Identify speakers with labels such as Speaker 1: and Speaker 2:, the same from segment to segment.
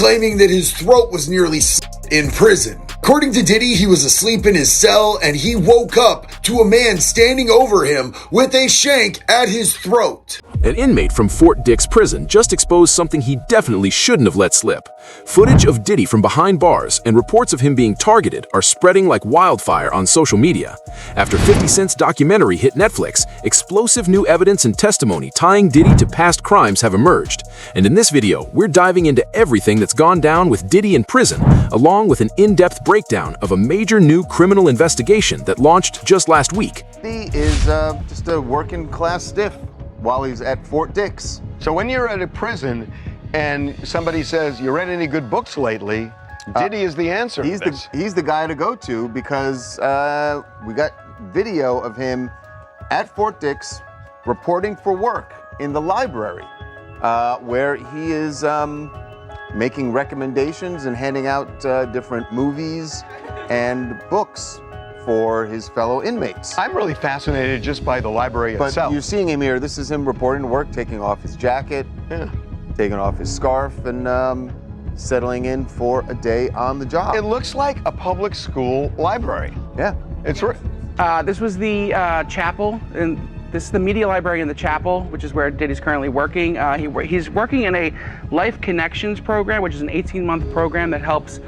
Speaker 1: claiming that his throat was nearly slit in prison. According to Diddy, he was asleep in his cell and he woke up to a man standing over him with a shank at his throat.
Speaker 2: An inmate from Fort Dix prison just exposed something he definitely shouldn't have let slip. Footage of Diddy from behind bars and reports of him being targeted are spreading like wildfire on social media. After 50 Cent's documentary hit Netflix, explosive new evidence and testimony tying Diddy to past crimes have emerged. And in this video, we're diving into everything that's gone down with Diddy in prison, along with an in-depth breakdown of a major new criminal investigation that launched just last week.
Speaker 3: He is just a working class stiff while he's at Fort Dix.
Speaker 4: So when you're at a prison and somebody says, you read any good books lately, Diddy is the answer.
Speaker 3: He's the guy to go to because we got video of him at Fort Dix reporting for work in the library where he is making recommendations and handing out different movies and books for his fellow inmates.
Speaker 4: I'm really fascinated just by the library
Speaker 3: But
Speaker 4: itself.
Speaker 3: you're seeing him here. This is him reporting to work, taking off his jacket, taking off his scarf, and settling in for a day on the job.
Speaker 4: It looks like a public school library.
Speaker 3: Yeah.
Speaker 4: It's
Speaker 5: This was the chapel, and this is the media library in the chapel, which is where Diddy's currently working. He's working in a Life Connections program, which is an 18-month program that helps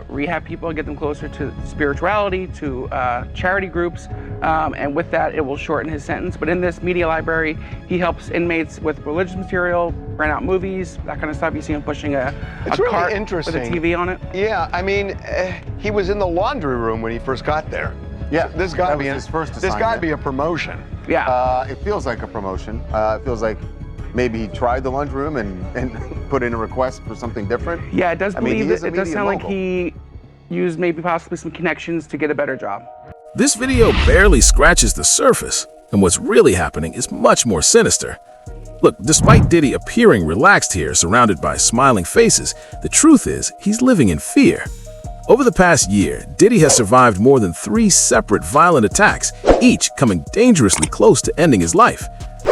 Speaker 5: rehab people and get them closer to spirituality, to charity groups, and with that, it will shorten his sentence. But in this media library, he helps inmates with religious material, rent out movies, that kind of stuff. You see him pushing a
Speaker 4: really
Speaker 5: cart
Speaker 4: interesting
Speaker 5: with a TV on it.
Speaker 4: Yeah, I mean, he was in the laundry room when he first got there.
Speaker 3: Yeah,
Speaker 4: So this got to be
Speaker 3: his first
Speaker 4: This got to
Speaker 3: assignment.
Speaker 4: be a promotion.
Speaker 5: Yeah.
Speaker 3: It feels like a promotion. It feels like maybe he tried the lunchroom and put in a request for something different.
Speaker 5: Yeah, it does
Speaker 3: I mean,
Speaker 5: believe
Speaker 3: he is a
Speaker 5: it does
Speaker 3: media
Speaker 5: sound like
Speaker 3: mogul.
Speaker 5: he used maybe possibly some connections to get a better job.
Speaker 2: This video barely scratches the surface, and what's really happening is much more sinister. Look, despite Diddy appearing relaxed here, surrounded by smiling faces, the truth is he's living in fear. Over the past year, Diddy has survived more than 3 separate violent attacks, each coming dangerously close to ending his life.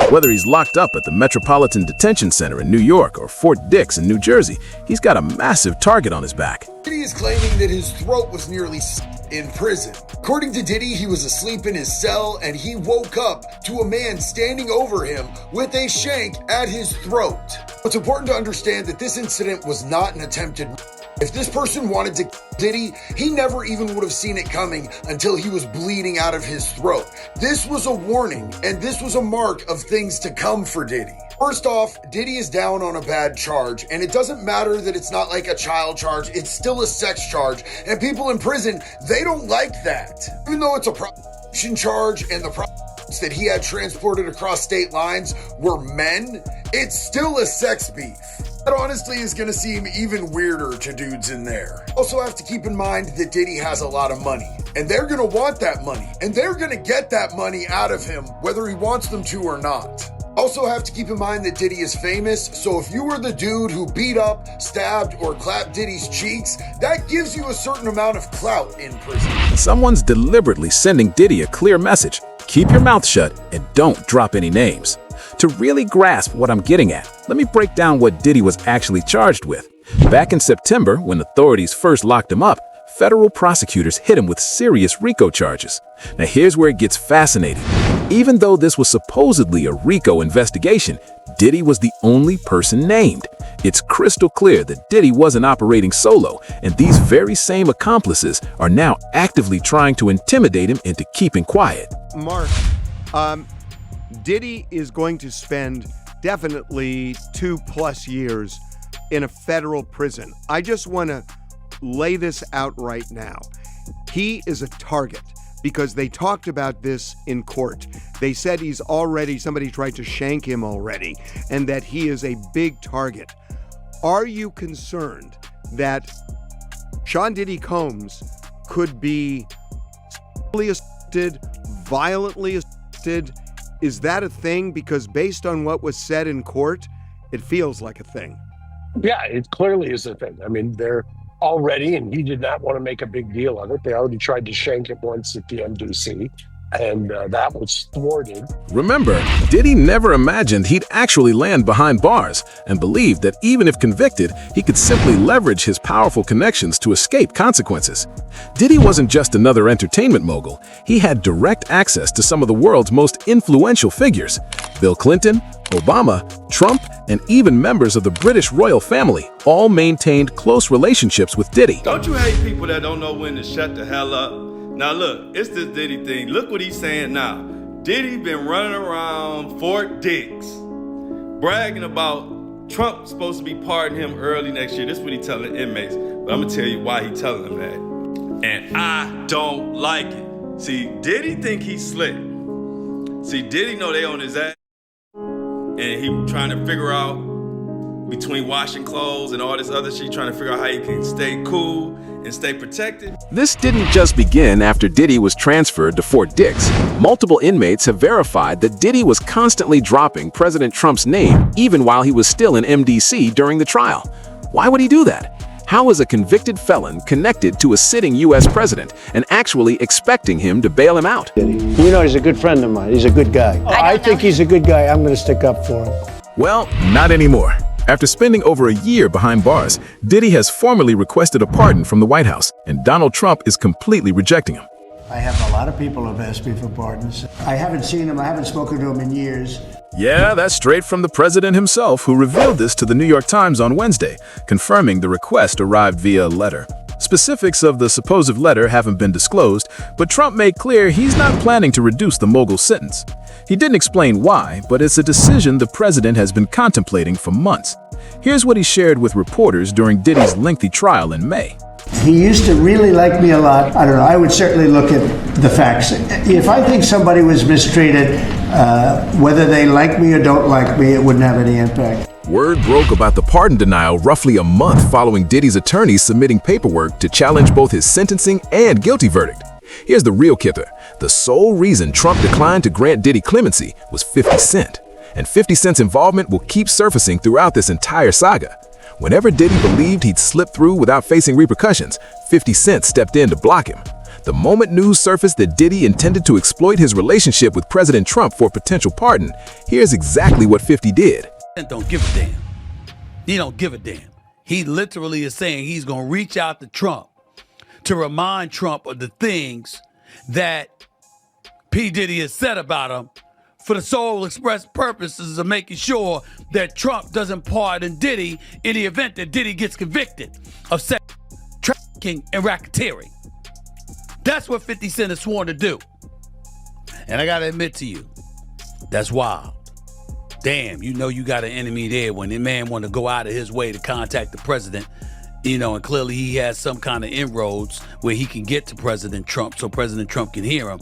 Speaker 2: Whether he's locked up at the Metropolitan Detention Center in New York or Fort Dix in New Jersey, he's got a massive target on his back.
Speaker 1: Diddy is claiming that his throat was nearly slit in prison. According to Diddy, he was asleep in his cell and he woke up to a man standing over him with a shank at his throat. It's important to understand that this incident was not an attempted murder. If this person wanted to kill Diddy, he never even would have seen it coming until he was bleeding out of his throat. This was a warning, and this was a mark of things to come for Diddy. First off, Diddy is down on a bad charge, and it doesn't matter that it's not like a child charge, it's still a sex charge, and people in prison, they don't like that. Even though it's a prostitution charge and the prostitutes that he had transported across state lines were men, it's still a sex beef. That honestly is going to seem even weirder to dudes in there. Also have to keep in mind that Diddy has a lot of money, and they're going to want that money, and they're going to get that money out of him whether he wants them to or not. Also have to keep in mind that Diddy is famous, so if you were the dude who beat up, stabbed, or clapped Diddy's cheeks, that gives you a certain amount of clout in prison.
Speaker 2: Someone's deliberately sending Diddy a clear message: keep your mouth shut and don't drop any names. To really grasp what I'm getting at, let me break down what Diddy was actually charged with. Back in September, when authorities first locked him up, federal prosecutors hit him with serious RICO charges. Now here's where it gets fascinating. Even though this was supposedly a RICO investigation, Diddy was the only person named. It's crystal clear that Diddy wasn't operating solo, and these very same accomplices are now actively trying to intimidate him into keeping quiet.
Speaker 6: Mark, Diddy is going to spend definitely 2+ years in a federal prison. I just want to lay this out right now. He is a target because they talked about this in court. They said somebody tried to shank him already, and that he is a big target. Are you concerned that Sean Diddy Combs could be assaulted, violently assaulted? Is that a thing? Because based on what was said in court, it feels like a thing.
Speaker 7: Yeah, it clearly is a thing. I mean, they're already, and he did not want to make a big deal of it. They already tried to shank him once at the MDC. and that was thwarted.
Speaker 2: Remember, Diddy never imagined he'd actually land behind bars and believed that even if convicted, he could simply leverage his powerful connections to escape consequences. Diddy wasn't just another entertainment mogul. He had direct access to some of the world's most influential figures: Bill Clinton, Obama, Trump, and even members of the British royal family all maintained close relationships with Diddy.
Speaker 8: Don't you hate people that don't know when to shut the hell up? Now look, it's this Diddy thing. Look what he's saying now. Diddy been running around Fort Dix, bragging about Trump supposed to be pardoning him early next year. This is what he's telling the inmates. But I'm gonna tell you why he's telling them that. And I don't like it. See, Diddy think he's slick. See, Diddy know they on his ass. And he trying to figure out between washing clothes and all this other shit, trying to figure out how he can stay cool and stay protected.
Speaker 2: This didn't just begin after Diddy was transferred to Fort Dix. Multiple inmates have verified that Diddy was constantly dropping President Trump's name even while he was still in MDC during the trial. Why would he do that? How is a convicted felon connected to a sitting U.S. president and actually expecting him to bail him out?
Speaker 9: You know, he's a good friend of mine. He's a good guy. I think he's a good guy. I'm going to stick up for him.
Speaker 2: Well, not anymore. After spending over a year behind bars, Diddy has formally requested a pardon from the White House, and Donald Trump is completely rejecting him.
Speaker 9: I have a lot of people who have asked me for pardons. I haven't seen him. I haven't spoken to him in years.
Speaker 2: Yeah, that's straight from the president himself, who revealed this to the New York Times on Wednesday, confirming the request arrived via letter. Specifics of the supposed letter haven't been disclosed, but Trump made clear he's not planning to reduce the mogul's sentence. He didn't explain why, but it's a decision the president has been contemplating for months. Here's what he shared with reporters during Diddy's lengthy trial in May.
Speaker 9: He used to really like me a lot. I don't know. I would certainly look at the facts. If I think somebody was mistreated, whether they like me or don't like me, it wouldn't have any impact.
Speaker 2: Word broke about the pardon denial roughly a month following Diddy's attorneys submitting paperwork to challenge both his sentencing and guilty verdict. Here's the real kicker. The sole reason Trump declined to grant Diddy clemency was 50 Cent. And 50 Cent's involvement will keep surfacing throughout this entire saga. Whenever Diddy believed he'd slip through without facing repercussions, 50 Cent stepped in to block him. The moment news surfaced that Diddy intended to exploit his relationship with President Trump for potential pardon, here's exactly what 50 did.
Speaker 10: Don't give a damn. He don't give a damn. He literally is saying he's going to reach out to Trump to remind Trump of the things that P. Diddy has said about him for the sole express purposes of making sure that Trump doesn't pardon Diddy in the event that Diddy gets convicted of sex trafficking and racketeering. That's what 50 Cent has sworn to do. And I got to admit to you, that's wild. Damn, you know you got an enemy there when the man want to go out of his way to contact the president, you know, and clearly he has some kind of inroads where he can get to President Trump so President Trump can hear him.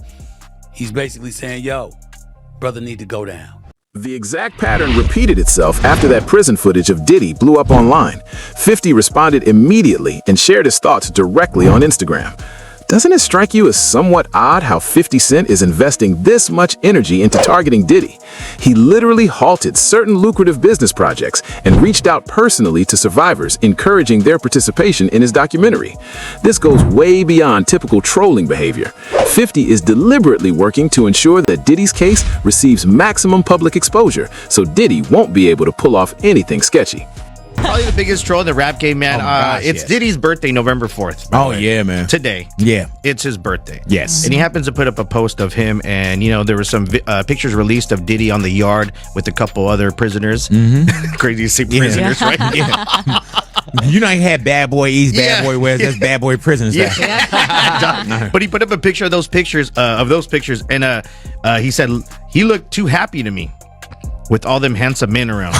Speaker 10: He's basically saying, yo, brother need to go down.
Speaker 2: The exact pattern repeated itself after that prison footage of Diddy blew up online. 50 responded immediately and shared his thoughts directly on Instagram. Doesn't it strike you as somewhat odd how 50 Cent is investing this much energy into targeting Diddy? He literally halted certain lucrative business projects and reached out personally to survivors, encouraging their participation in his documentary. This goes way beyond typical trolling behavior. 50 is deliberately working to ensure that Diddy's case receives maximum public exposure, so Diddy won't be able to pull off anything sketchy.
Speaker 11: Probably the biggest troll in the rap game, man. It's Diddy's birthday, November 4th.
Speaker 12: Oh, yeah, man.
Speaker 11: Today.
Speaker 12: Yeah.
Speaker 11: It's his birthday.
Speaker 12: Yes.
Speaker 11: And he happens to put up a post of him, and, you know, there were some pictures released of Diddy on the yard with a couple other prisoners.
Speaker 12: Mm-hmm.
Speaker 11: Crazy to say prisoners, right?
Speaker 12: Yeah. You know, he had Bad Boy East, Bad Boy West. That's Bad Boy Prison.
Speaker 11: Yeah. But he put up a picture of those pictures, and he said, he looked too happy to me. With all them handsome men around.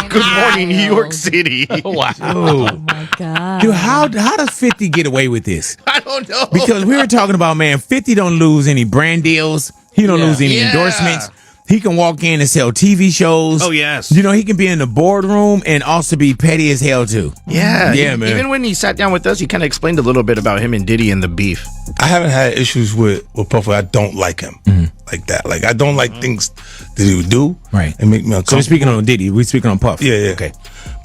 Speaker 11: Good morning, New York City.
Speaker 12: Wow.
Speaker 13: Oh my God.
Speaker 12: Dude, how does 50 get away with this?
Speaker 11: I don't know.
Speaker 12: Because we were talking about, man, 50 don't lose any brand deals. He don't lose any endorsements. He can walk in and sell TV shows.
Speaker 11: Oh, yes.
Speaker 12: You know, he can be in the boardroom and also be petty as hell, too.
Speaker 11: Yeah.
Speaker 12: Yeah, man.
Speaker 11: Even when he sat down with us, he kind of explained a little bit about him and Diddy and the beef.
Speaker 14: I haven't had issues with Puffy. I don't like him like that. Like, I don't like things that he would do.
Speaker 12: Right.
Speaker 14: And make me uncomfortable.
Speaker 12: So we're speaking on Diddy. We're speaking on Puff.
Speaker 14: Yeah.
Speaker 12: Okay.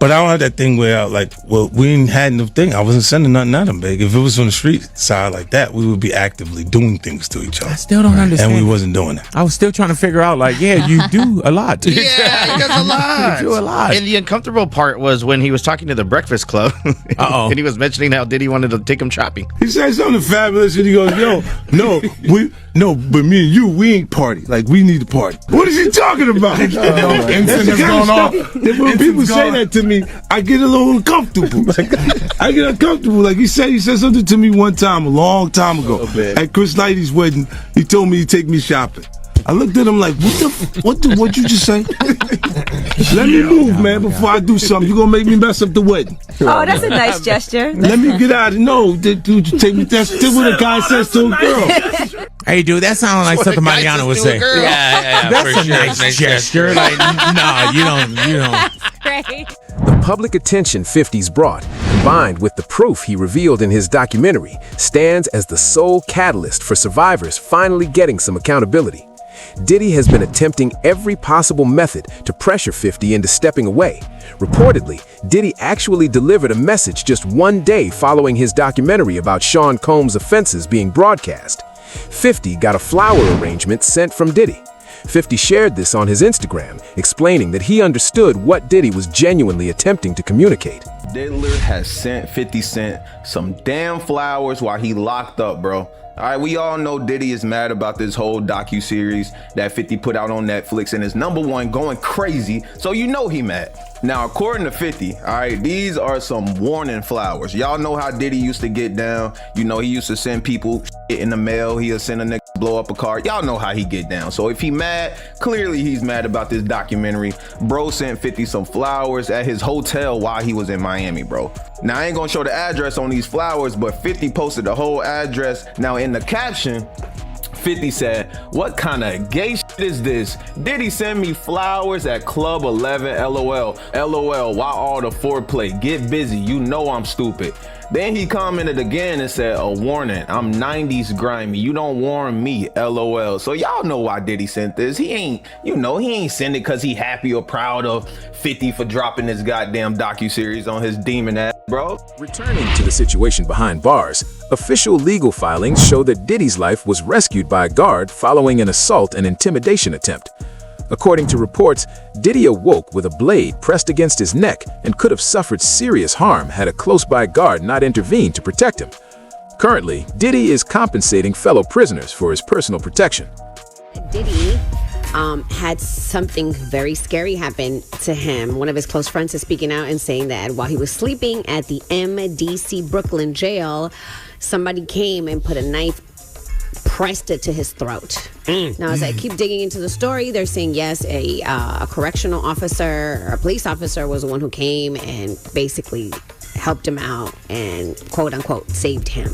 Speaker 14: But I don't have that thing where we ain't had no thing. I wasn't sending nothing at him, big. If it was on the street side like that, we would be actively doing things to each other.
Speaker 12: I still don't understand.
Speaker 14: And we wasn't doing that.
Speaker 12: I was still trying to figure out, you do a lot.
Speaker 11: Yeah, he does a lot.
Speaker 12: You do a lot.
Speaker 11: And the uncomfortable part was when he was talking to the Breakfast Club. And he was mentioning how Diddy wanted to take him shopping.
Speaker 14: He said something fabulous, and he goes, but me and you, we ain't party. Like, we need to party. What is he talking about? That's the kind of stuff that when people say that to me, I get a little uncomfortable. I get uncomfortable. Like he said something to me one time, a long time ago, at Chris Knighty's wedding. He told me he'd take me shopping. I looked at him like, what you just say? Let me move, man, before I do something. You're gonna make me mess up the wedding.
Speaker 13: Oh, that's a nice gesture.
Speaker 14: Let me get out of it. No, dude, you take me. That's what a guy says to a girl.
Speaker 12: Hey, dude, that sounds like something Mariana would say.
Speaker 11: Yeah,
Speaker 12: that's a nice gesture. Like, nah, you don't.
Speaker 13: Great.
Speaker 15: The public attention 50's brought, combined with the proof he revealed in his documentary, stands as the sole catalyst for survivors finally getting some accountability. Diddy has been attempting every possible method to pressure 50 into stepping away. Reportedly, Diddy actually delivered a message just one day following his documentary about Sean Combs' offenses being broadcast. 50 got a flower arrangement sent from Diddy. 50 shared this on his Instagram, explaining that he understood what Diddy was genuinely attempting to communicate.
Speaker 16: Diddler has sent 50 Cent some damn flowers while he locked up, bro. All right, we all know Diddy is mad about this whole docu-series that 50 put out on Netflix and is #1 going crazy, so you know he mad. Now, according to 50, all right, these are some warning flowers. Y'all know how Diddy used to get down. You know, he used to send people shit in the mail. He'll send a nigga blow up a car. Y'all know how he get down. So if he mad, clearly he's mad about this documentary. Bro sent 50 some flowers at his hotel while he was in Miami, bro. Now, I ain't gonna show the address on these flowers, but 50 posted the whole address. Now, in the caption, 50 said, "What kind of gay shit is this? Diddy send me flowers at Club 11, LOL. LOL, why all the foreplay? Get busy, you know I'm stupid." Then he commented again and said, "A warning, I'm 90s grimy. You don't warn me, LOL." So y'all know why Diddy sent this. He ain't send it because he happy or proud of 50 for dropping this goddamn docuseries on his demon ass, bro.
Speaker 15: Returning to the situation behind bars, official legal filings show that Diddy's life was rescued by a guard following an assault and intimidation attempt. According to reports, Diddy awoke with a blade pressed against his neck and could have suffered serious harm had a close-by guard not intervened to protect him. Currently, Diddy is compensating fellow prisoners for his personal protection.
Speaker 17: Diddy had something very scary happen to him. One of his close friends is speaking out and saying that while he was sleeping at the MDC Brooklyn jail, somebody came and put a knife, pressed it to his throat. Now, as I keep digging into the story, they're saying yes, a correctional officer or a police officer was the one who came and basically helped him out and quote unquote saved him.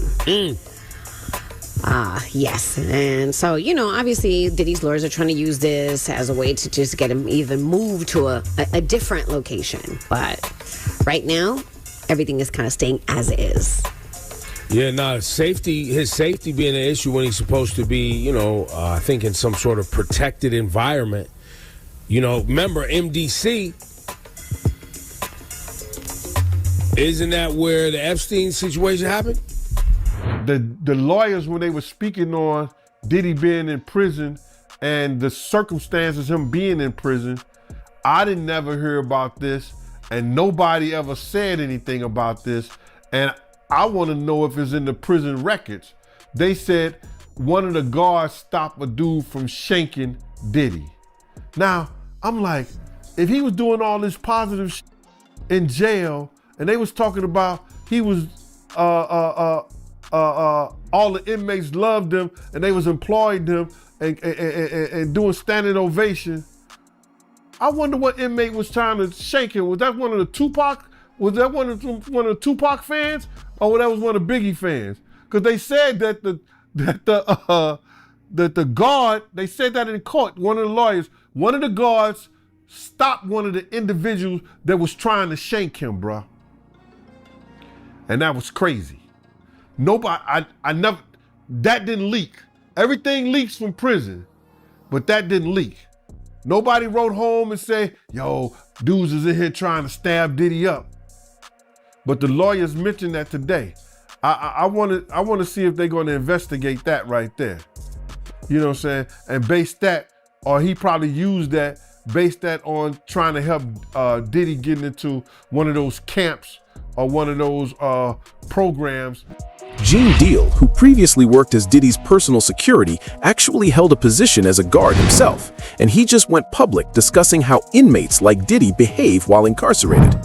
Speaker 17: Yes. And so, you know, obviously Diddy's lawyers are trying to use this as a way to just get him even moved to a different location. But right now, everything is kind of staying as is.
Speaker 18: Yeah, his safety being an issue when he's supposed to be, I think in some sort of protected environment. Remember MDC, isn't that where the Epstein situation happened?
Speaker 19: The lawyers, when they were speaking on Diddy being in prison and the circumstances him being in prison, I didn't never hear about this and nobody ever said anything about this. And I want to know if it's in the prison records. They said one of the guards stopped a dude from shanking Diddy. Now, I'm like, if he was doing all this positive shit in jail and they was talking about he was, all the inmates loved him and they was employing him and doing standing ovation, I wonder what inmate was trying to shank him. Was that one of the Tupac? Was that one of the Tupac fans, or that was one of Biggie fans? Because they said that the guard, they said that in court. One of the lawyers, one of the guards stopped one of the individuals that was trying to shank him, bro. And that was crazy. Nobody, I never, that didn't leak. Everything leaks from prison, but that didn't leak. Nobody wrote home and say, yo, dudes is in here trying to stab Diddy up. But the lawyers mentioned that today. I want to see if they're going to investigate that right there. You know what I'm saying? And base that, or he probably used that, base that on trying to help Diddy getting into one of those camps or one of those programs.
Speaker 2: Gene Deal, who previously worked as Diddy's personal security, actually held a position as a guard himself, and he just went public discussing how inmates like Diddy behave while incarcerated.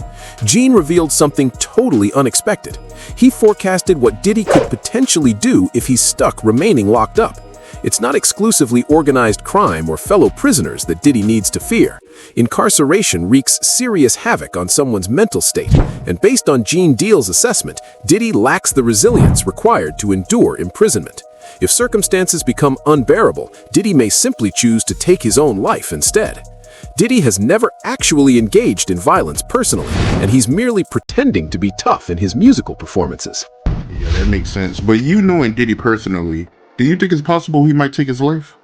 Speaker 2: Gene revealed something totally unexpected. He forecasted what Diddy could potentially do if he's stuck remaining locked up. It's not exclusively organized crime or fellow prisoners that Diddy needs to fear. Incarceration wreaks serious havoc on someone's mental state, and based on Gene Deal's assessment, Diddy lacks the resilience required to endure imprisonment. If circumstances become unbearable, Diddy may simply choose to take his own life instead. Diddy has never actually engaged in violence personally, and he's merely pretending to be tough in his musical performances.
Speaker 20: Yeah, that makes sense. But you knowing Diddy personally, do you think it's possible he might take his life?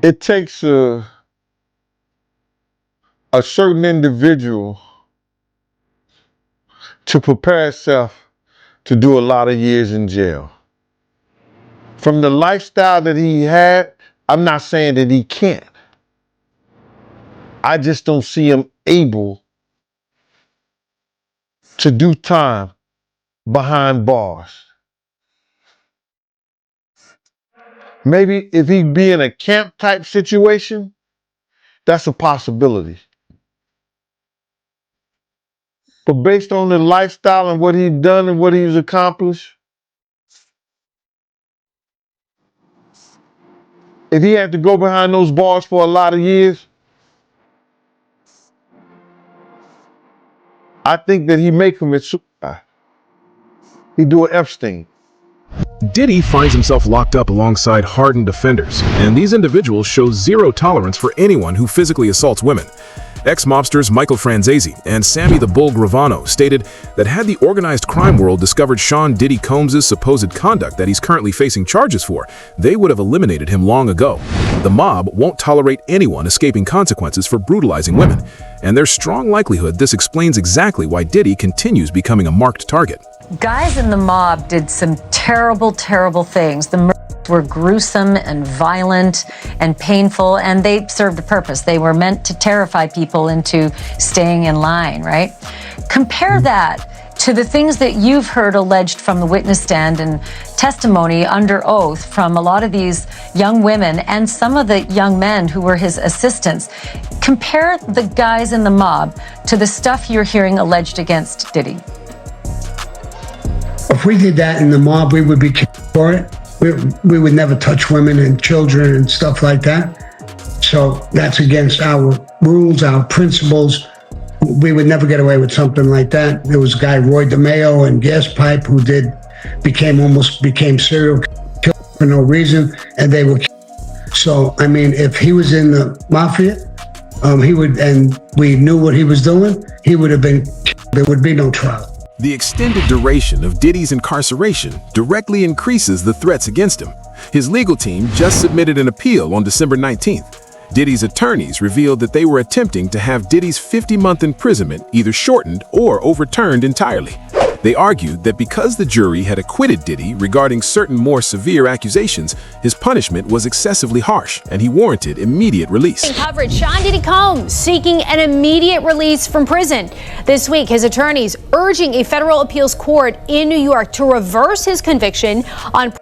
Speaker 14: It takes a certain individual to prepare himself to do a lot of years in jail. From the lifestyle that he had, I'm not saying that he can't. I just don't see him able to do time behind bars. Maybe if he be in a camp type situation, that's a possibility. But based on the lifestyle and what he's done and what he's accomplished, if he had to go behind those bars for a lot of years, I think that he may commit suicide. He do an Epstein.
Speaker 2: Diddy finds himself locked up alongside hardened offenders, and these individuals show zero tolerance for anyone who physically assaults women. Ex-mobsters Michael Franzese and Sammy the Bull Gravano stated that had the organized crime world discovered Sean Diddy Combs' supposed conduct that he's currently facing charges for, they would have eliminated him long ago. The mob won't tolerate anyone escaping consequences for brutalizing women, and there's strong likelihood this explains exactly why Diddy continues becoming a marked target.
Speaker 21: Guys in the mob did some terrible, terrible things. The murders were gruesome and violent and painful, and they served a purpose. They were meant to terrify people into staying in line, right? Compare that to the things that you've heard alleged from the witness stand and testimony under oath from a lot of these young women and some of the young men who were his assistants. Compare the guys in the mob to the stuff you're hearing alleged against Diddy.
Speaker 22: If we did that in the mob, we would be for it. We would never touch women and children and stuff like that. So that's against our rules, our principles. We would never get away with something like that. There was a guy, Roy DeMeo and Gas Pipe, who became serial killer for no reason, and they were. So I mean, if he was in the mafia, he would, and we knew what he was doing, he would have been. There would be no trial.
Speaker 2: The extended duration of Diddy's incarceration directly increases the threats against him. His legal team just submitted an appeal on December 19th. Diddy's attorneys revealed that they were attempting to have Diddy's 50-month imprisonment either shortened or overturned entirely. They argued that because the jury had acquitted Diddy regarding certain more severe accusations, his punishment was excessively harsh and he warranted immediate release.
Speaker 23: In coverage, Sean Diddy Combs seeking an immediate release from prison. This week, his attorneys urging a federal appeals court in New York to reverse his conviction on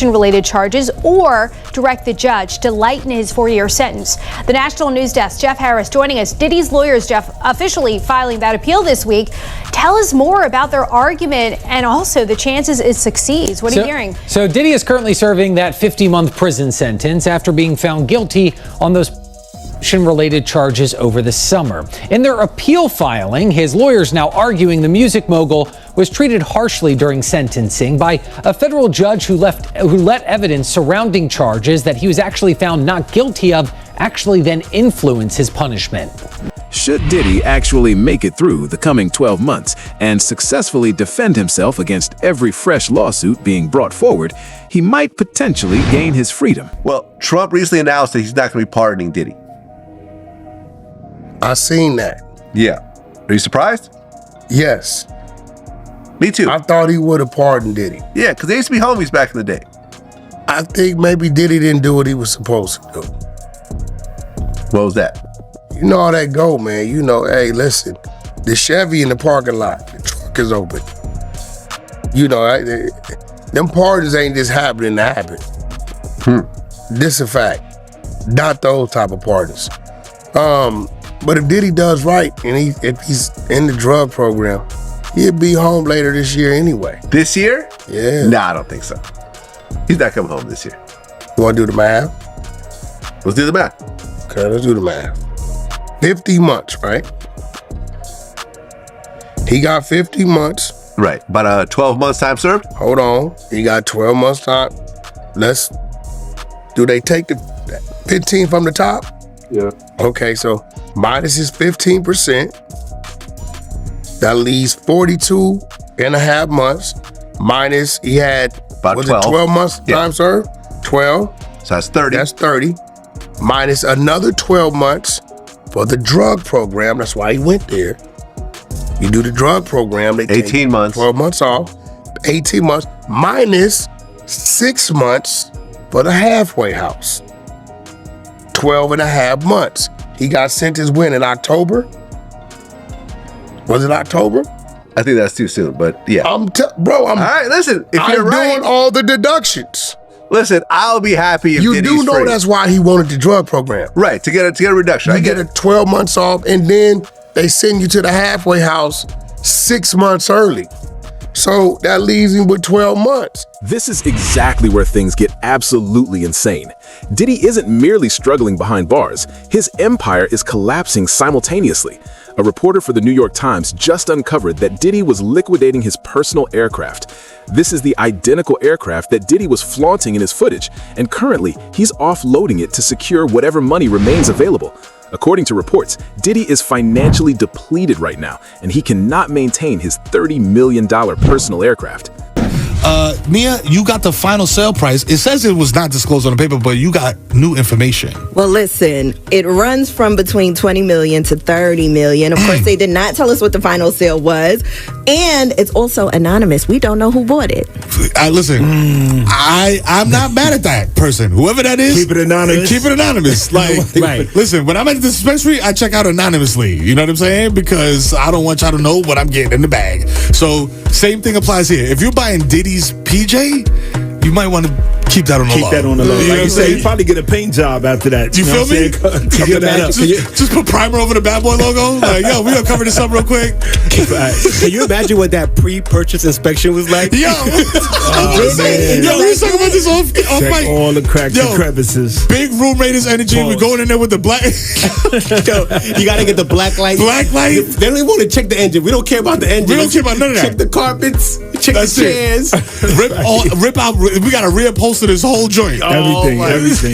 Speaker 23: related charges or direct the judge to lighten his 4-year sentence. The National News Desk, Jeff Harris, joining us. Diddy's lawyers, Jeff, officially filing that appeal this week. Tell us more about their argument and also the chances it succeeds. What are you hearing?
Speaker 24: So Diddy is currently serving that 50-month prison sentence after being found guilty on those related charges over the summer. In their appeal filing, his lawyers now arguing the music mogul was treated harshly during sentencing by a federal judge who let evidence surrounding charges that he was actually found not guilty of actually then influence his punishment.
Speaker 2: Should Diddy actually make it through the coming 12 months and successfully defend himself against every fresh lawsuit being brought forward, he might potentially gain his freedom.
Speaker 1: Well, Trump recently announced that he's not going to be pardoning Diddy.
Speaker 3: I seen that.
Speaker 1: Yeah. Are you surprised?
Speaker 3: Yes.
Speaker 1: Me too.
Speaker 3: I thought he would have pardoned Diddy.
Speaker 1: Yeah, because they used to be homies back in the day.
Speaker 3: I think maybe Diddy didn't do what he was supposed to do.
Speaker 1: What was that?
Speaker 3: You know how that go, man. You know, hey, listen, the Chevy in the parking lot, the truck is open. You know, them parties ain't just happening to happen. This a fact. Not those type of parties. But if Diddy does right, and if he's in the drug program, he'll be home later this year anyway.
Speaker 1: This year?
Speaker 3: Yeah.
Speaker 1: Nah, I don't think so. He's not coming home this year.
Speaker 3: You want to do the math?
Speaker 1: Let's do the math.
Speaker 3: Okay, let's do the math. 50 months, right? He got 50 months.
Speaker 1: Right, about 12 months time served?
Speaker 3: Hold on, he got 12 months time. Do they take the 15 from the top?
Speaker 1: Yeah.
Speaker 3: Okay, so minus his 15%. That leaves 42 and a half months. Minus, he had,
Speaker 1: about 12.
Speaker 3: 12 months time served? 12.
Speaker 1: So that's 30.
Speaker 3: That's 30. Minus another 12 months for the drug program. That's why he went there. You do the drug program. They
Speaker 1: 18 months.
Speaker 3: 12 months off. 18 months. Minus 6 months for the halfway house. 12 and a half months. He got sentenced when? In October? Was it October?
Speaker 1: I think that's too soon, but yeah.
Speaker 3: All
Speaker 1: right, listen. If
Speaker 3: I'm
Speaker 1: you're right,
Speaker 3: doing all the deductions.
Speaker 1: Listen, I'll be happy if
Speaker 3: you
Speaker 1: Diddy's
Speaker 3: do know
Speaker 1: free.
Speaker 3: that's why he wanted the drug program.
Speaker 1: Right, to get a reduction.
Speaker 3: You
Speaker 1: I get
Speaker 3: it 12 months off, and then they send you to the halfway house 6 months early. So that leaves him with 12 months.
Speaker 2: This is exactly where things get absolutely insane. Diddy isn't merely struggling behind bars, his empire is collapsing simultaneously. A reporter for the New York Times just uncovered that Diddy was liquidating his personal aircraft. This is the identical aircraft that Diddy was flaunting in his footage, and currently he's offloading it to secure whatever money remains available. According to reports, Diddy is financially depleted right now, and he cannot maintain his $30 million personal aircraft.
Speaker 4: Mia, you got the final sale price. It says it was not disclosed on the paper, but you got new information.
Speaker 13: Well, listen, it runs from between 20 million to 30 million. Of course, they did not tell us what the final sale was. And it's also anonymous. We don't know who bought it.
Speaker 4: Listen, I'm not mad at that person. Whoever that is,
Speaker 14: Keep it anonymous.
Speaker 4: Keep it anonymous. Like, listen, when I'm at the dispensary, I check out anonymously. You know what I'm saying? Because I don't want y'all to know what I'm getting in the bag. So, same thing applies here. If you're buying Diddy's PJ, you might want to keep that on the low.
Speaker 14: Keep that on the low. Like you say, you probably get a paint job after that.
Speaker 4: You feel me? Just put primer over the Bad Boy logo. Like, yo, we gonna cover this up real quick.
Speaker 5: Can you imagine what that pre-purchase inspection was like?
Speaker 4: Yo, yo, we was talking about this off mic.
Speaker 14: All the cracks and crevices.
Speaker 4: Big Room Raiders energy. We're going in there with the black.
Speaker 5: Yo, you gotta get the black light.
Speaker 4: Black light.
Speaker 5: They don't even want to check the engine. We don't care about the engine.
Speaker 4: We don't care about none of that.
Speaker 5: Check the carpets. Check the chairs.
Speaker 4: Rip out. We gotta reupholster this whole joint.
Speaker 14: Everything.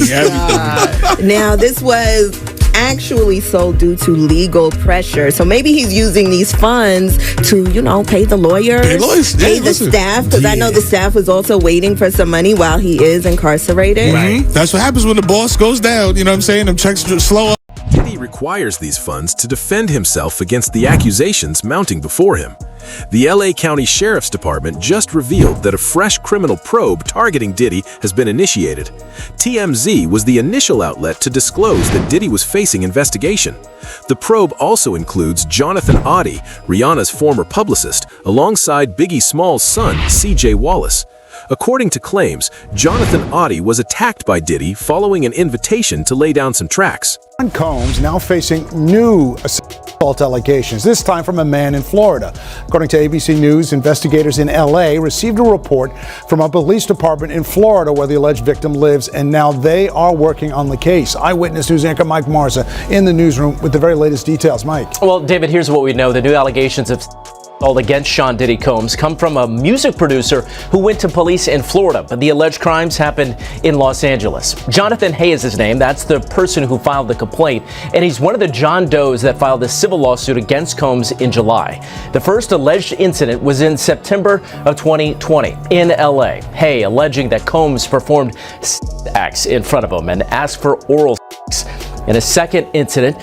Speaker 13: Now, this was actually sold due to legal pressure. So maybe he's using these funds to, pay the lawyers, pay the staff, because I know the staff was also waiting for some money while he is incarcerated.
Speaker 4: Right. That's what happens when the boss goes down. You know what I'm saying? Them checks slow up.
Speaker 2: Diddy requires these funds to defend himself against the accusations mounting before him. The LA County Sheriff's Department just revealed that a fresh criminal probe targeting Diddy has been initiated. TMZ was the initial outlet to disclose that Diddy was facing investigation. The probe also includes Jonathan Oddie, Rihanna's former publicist, alongside Biggie Small's son, CJ Wallace. According to claims, Jonathan Oddie was attacked by Diddy following an invitation to lay down some tracks.
Speaker 25: Combs now facing new assault allegations, this time from a man in Florida. According to ABC News, investigators in LA received a report from a police department in Florida where the alleged victim lives, and now they are working on the case. Eyewitness News anchor Mike Marza in the newsroom with the very latest details. Mike.
Speaker 26: Well, David, here's what we know. The new allegations of
Speaker 6: all against Sean Diddy Combs come from a music producer who went to police in Florida, but the alleged crimes happened in Los Angeles. Jonathan Hay is his name. That's the person who filed the complaint, and he's one of the John Does that filed a civil lawsuit against Combs in July. The first alleged incident was in September of 2020 in LA. Hay alleging that Combs performed acts in front of him and asked for oral sex. In a second incident,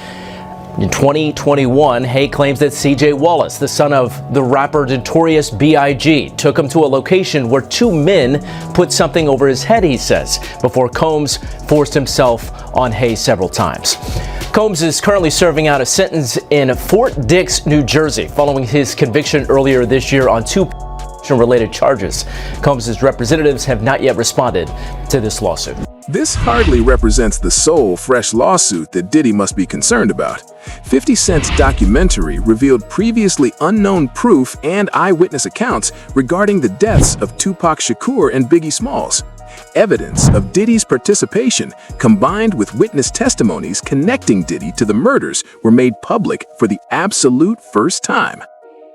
Speaker 6: in 2021, Hay claims that C.J. Wallace, the son of the rapper Notorious B.I.G., took him to a location where two men put something over his head, he says, before Combs forced himself on Hay several times. Combs is currently serving out a sentence in Fort Dix, New Jersey, following his conviction earlier this year on two related charges. Combs' representatives have not yet responded to this lawsuit.
Speaker 2: This hardly represents the sole fresh lawsuit that Diddy must be concerned about. 50 Cent's documentary revealed previously unknown proof and eyewitness accounts regarding the deaths of Tupac Shakur and Biggie Smalls. Evidence of Diddy's participation, combined with witness testimonies connecting Diddy to the murders, were made public for the absolute first time.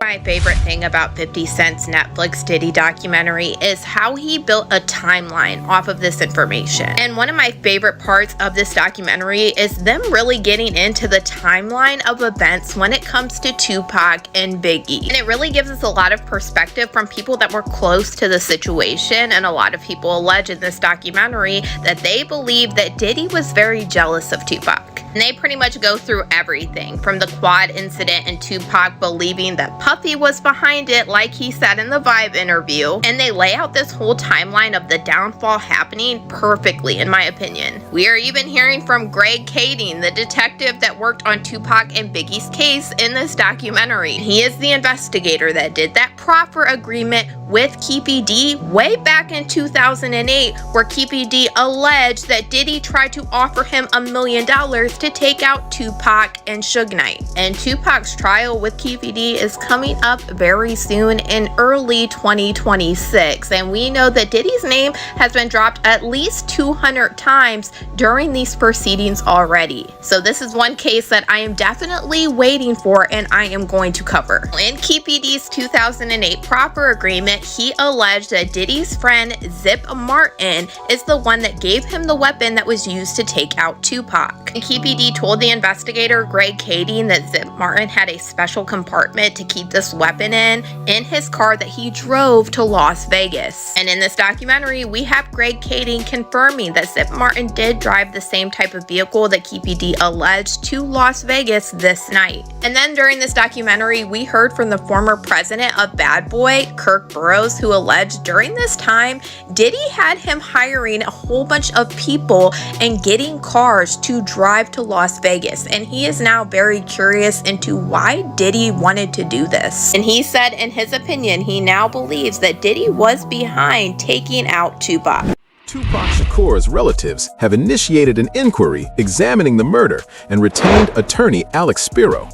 Speaker 7: My favorite thing about 50 Cent's Netflix Diddy documentary is how he built a timeline off of this information. And one of my favorite parts of this documentary is them really getting into the timeline of events when it comes to Tupac and Biggie. And it really gives us a lot of perspective from people that were close to the situation, and a lot of people allege in this documentary that they believe that Diddy was very jealous of Tupac. And they pretty much go through everything from the quad incident and Tupac believing that Puffy was behind it, like he said in the Vibe interview. And they lay out this whole timeline of the downfall happening perfectly, in my opinion. We are even hearing from Greg Kading, the detective that worked on Tupac and Biggie's case in this documentary. He is the investigator that did that proffer agreement with Keefy D way back in 2008, where Keefy D alleged that Diddy tried to offer him $1 million to take out Tupac and Suge Knight. And Tupac's trial with Keefy D is coming up very soon in early 2026. And we know that Diddy's name has been dropped at least 200 times during these proceedings already. So this is one case that I am definitely waiting for and I am going to cover. In Keefy D's 2008 proffer agreement, he alleged that Diddy's friend Zip Martin is the one that gave him the weapon that was used to take out Tupac. And Keefy D told the investigator Greg Kading that Zip Martin had a special compartment to keep this weapon in his car that he drove to Las Vegas. And in this documentary, we have Greg Kading confirming that Zip Martin did drive the same type of vehicle that Keefy D alleged to Las Vegas this night. And then during this documentary, we heard from the former president of Bad Boy, Kirk Burroughs, who alleged during this time, Diddy had him hiring a whole bunch of people and getting cars to drive to Las Vegas. And he is now very curious into why Diddy wanted to do this. And he said in his opinion, he now believes that Diddy was behind taking out Tupac.
Speaker 2: Tupac Shakur's relatives have initiated an inquiry examining the murder and retained attorney Alex Spiro.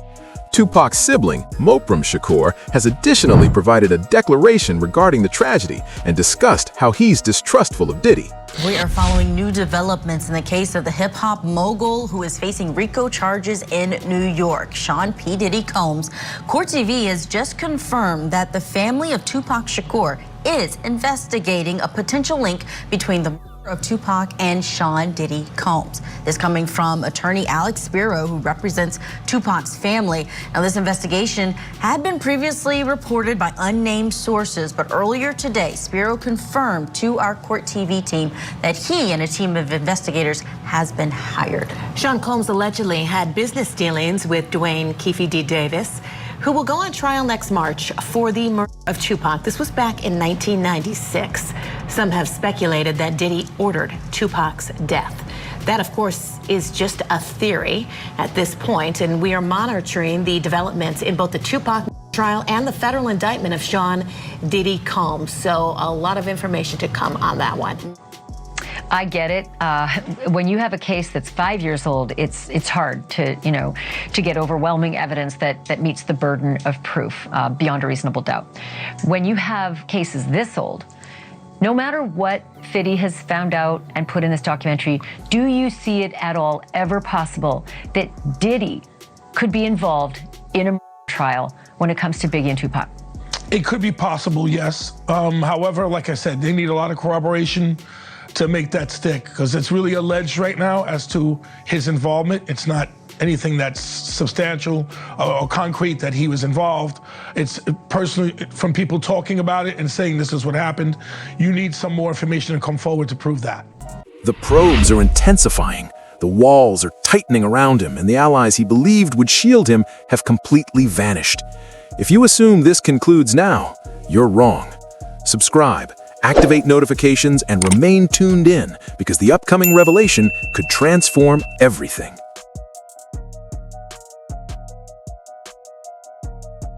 Speaker 2: Tupac's sibling, Mopram Shakur, has additionally provided a declaration regarding the tragedy and discussed how he's distrustful of Diddy.
Speaker 8: We are following new developments in the case of the hip-hop mogul who is facing RICO charges in New York. Sean P. Diddy Combs. Court TV has just confirmed that the family of Tupac Shakur is investigating a potential link between the murder of Tupac and Sean Diddy Combs. This coming from attorney Alex Spiro, who represents Tupac's family. Now, this investigation had been previously reported by unnamed sources, but earlier today, Spiro confirmed to our Court TV team that he and a team of investigators has been hired.
Speaker 9: Sean Combs allegedly had business dealings with Dwayne Keefy D. Davis, who will go on trial next March for the murder of Tupac. This was back in 1996. Some have speculated that Diddy ordered Tupac's death. That, of course, is just a theory at this point, and we are monitoring the developments in both the Tupac trial and the federal indictment of Sean Diddy Combs. So a lot of information to come on that one.
Speaker 21: I get it. When you have a case that's 5 years old, it's hard to get overwhelming evidence that meets the burden of proof beyond a reasonable doubt. When you have cases this old, no matter what Fiddy has found out and put in this documentary, do you see it at all ever possible that Diddy could be involved in a trial when it comes to Biggie and Tupac?
Speaker 10: It could be possible, yes. However, like I said, they need a lot of corroboration to make that stick, because it's really alleged right now as to his involvement. It's not anything that's substantial or concrete that he was involved. It's personally from people talking about it and saying this is what happened. You need some more information to come forward to prove that.
Speaker 2: The probes are intensifying. The walls are tightening around him, and the allies he believed would shield him have completely vanished. If you assume this concludes now, you're wrong. Subscribe, activate notifications, and remain tuned in, because the upcoming revelation could transform everything.